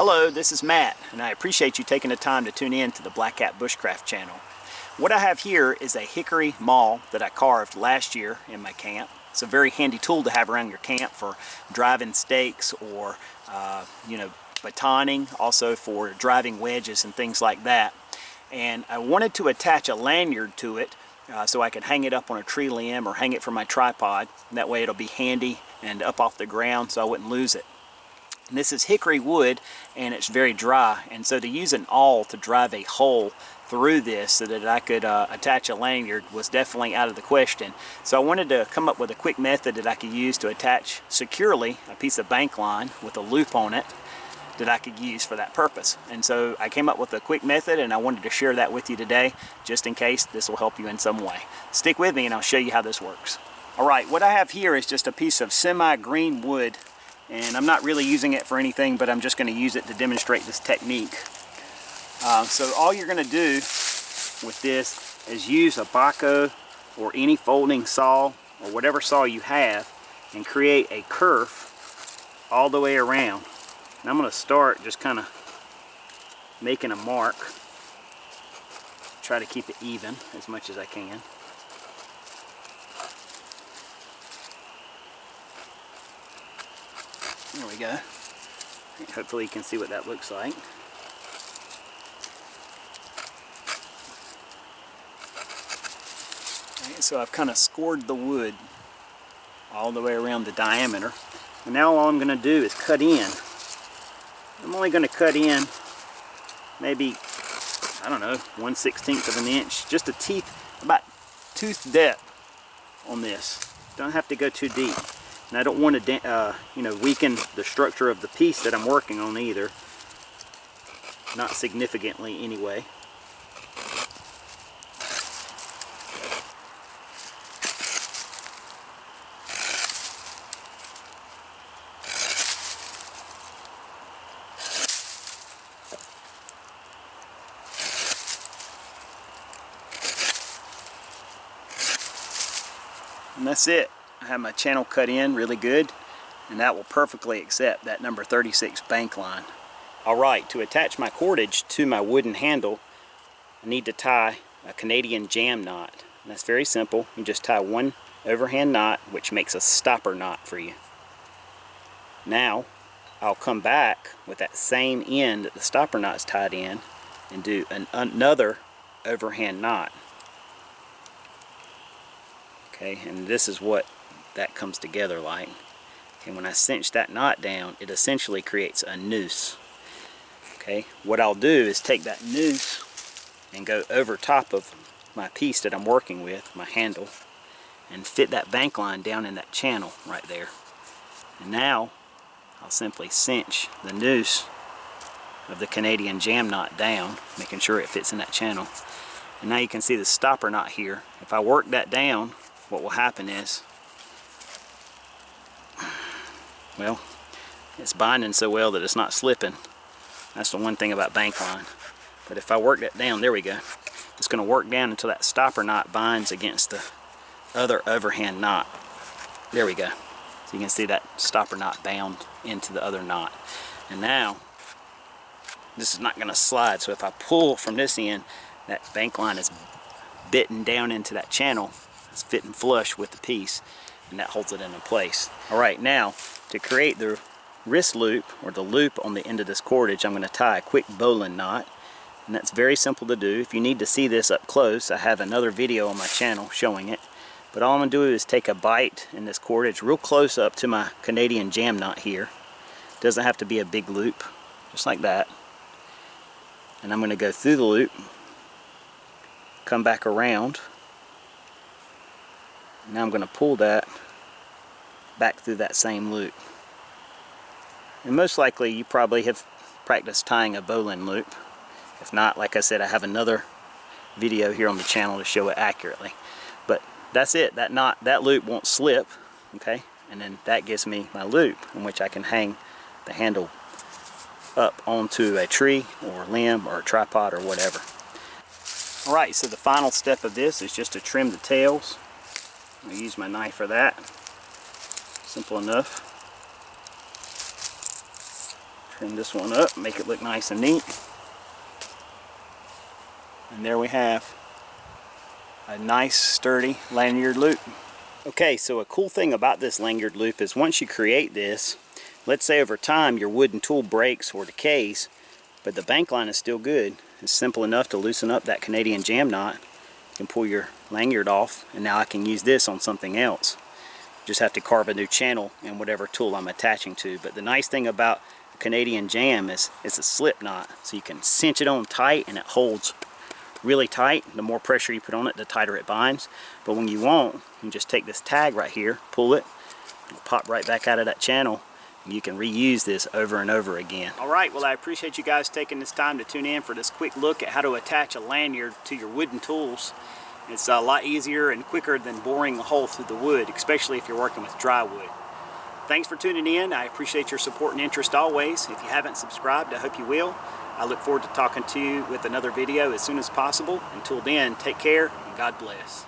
Hello, this is Matt, and I appreciate you taking the time to tune in to the Black Cat Bushcraft channel. What I have here is a hickory maul that I carved last year in my camp. It's a very handy tool to have around your camp for driving stakes or batoning, also for driving wedges and things like that. And I wanted to attach a lanyard to it so I could hang it up on a tree limb or hang it from my tripod. And that way it'll be handy and up off the ground so I wouldn't lose it. And this is hickory wood and it's very dry, and so to use an awl to drive a hole through this so that I could attach a lanyard was definitely out of the question. So I wanted to come up with a quick method that I could use to attach securely a piece of bank line with a loop on it that I could use for that purpose. And so I came up with a quick method, and I wanted to share that with you today just in case this will help you in some way. Stick with me and I'll show you how this works. Alright, what I have here is just a piece of semi-green wood, and I'm not really using it for anything, but I'm just going to use it to demonstrate this technique. So all you're going to do with this is use a baco or any folding saw or whatever saw you have and create a kerf all the way around. And I'm going to start just kind of making a mark. Try to keep it even as much as I can. There we go. Hopefully you can see what that looks like. Right, so I've kind of scored the wood all the way around the diameter. And now all I'm going to do is cut in. I'm only going to cut in maybe, I don't know, 1/16 of an inch. Just a teeth, about tooth depth on this. Don't have to go too deep. And I don't want to weaken the structure of the piece that I'm working on either. Not significantly anyway. And that's it. I have my channel cut in really good, and that will perfectly accept that number 36 bank line. Alright, to attach my cordage to my wooden handle, I need to tie a Canadian jam knot. And that's very simple. You just tie one overhand knot, which makes a stopper knot for you. Now, I'll come back with that same end that the stopper knot's tied in and do another overhand knot. Okay, and this is what that comes together like. And when I cinch that knot down, it essentially creates a noose. Okay, what I'll do is take that noose and go over top of my piece that I'm working with, my handle, and fit that bank line down in that channel right there. And now I'll simply cinch the noose of the Canadian jam knot down, making sure it fits in that channel. And now you can see the stopper knot here. If I work that down, what will happen is, well, it's binding so well that it's not slipping. That's the one thing about bank line. But if I work that down, there we go. It's going to work down until that stopper knot binds against the other overhand knot. There we go. So you can see that stopper knot bound into the other knot. And now, this is not going to slide. So if I pull from this end, that bank line is bitten down into that channel. It's fitting flush with the piece, and that holds it into place. Alright, now to create the wrist loop, or the loop on the end of this cordage, I'm going to tie a quick bowline knot, and that's very simple to do. If you need to see this up close, I have another video on my channel showing it. But all I'm going to do is take a bite in this cordage real close up to my Canadian jam knot here. Doesn't have to be a big loop, just like that. And I'm going to go through the loop, come back around. Now I'm going to pull that back through that same loop. And most likely you probably have practiced tying a bowline loop. If not, like I said, I have another video here on the channel to show it accurately. But that's it. That knot, that loop won't slip. Okay, and then that gives me my loop in which I can hang the handle up onto a tree or a limb or a tripod or whatever. Alright, so the final step of this is just to trim the tails. I'll use my knife for that. Simple enough. Trim this one up, make it look nice and neat. And there we have a nice sturdy lanyard loop. Okay, so a cool thing about this lanyard loop is once you create this, let's say over time your wooden tool breaks or decays, but the bank line is still good. It's simple enough to loosen up that Canadian jam knot. You can pull your lanyard off, and now I can use this on something else. Just have to carve a new channel in whatever tool I'm attaching to. But the nice thing about a Canadian jam is it's a slip knot, so you can cinch it on tight and it holds really tight. The more pressure you put on it, the tighter it binds. But when you want, you can just take this tag right here, pull it, it'll pop right back out of that channel, and you can reuse this over and over again. Alright, well I appreciate you guys taking this time to tune in for this quick look at how to attach a lanyard to your wooden tools. It's a lot easier and quicker than boring a hole through the wood, especially if you're working with dry wood. Thanks for tuning in. I appreciate your support and interest always. If you haven't subscribed, I hope you will. I look forward to talking to you with another video as soon as possible. Until then, take care and God bless.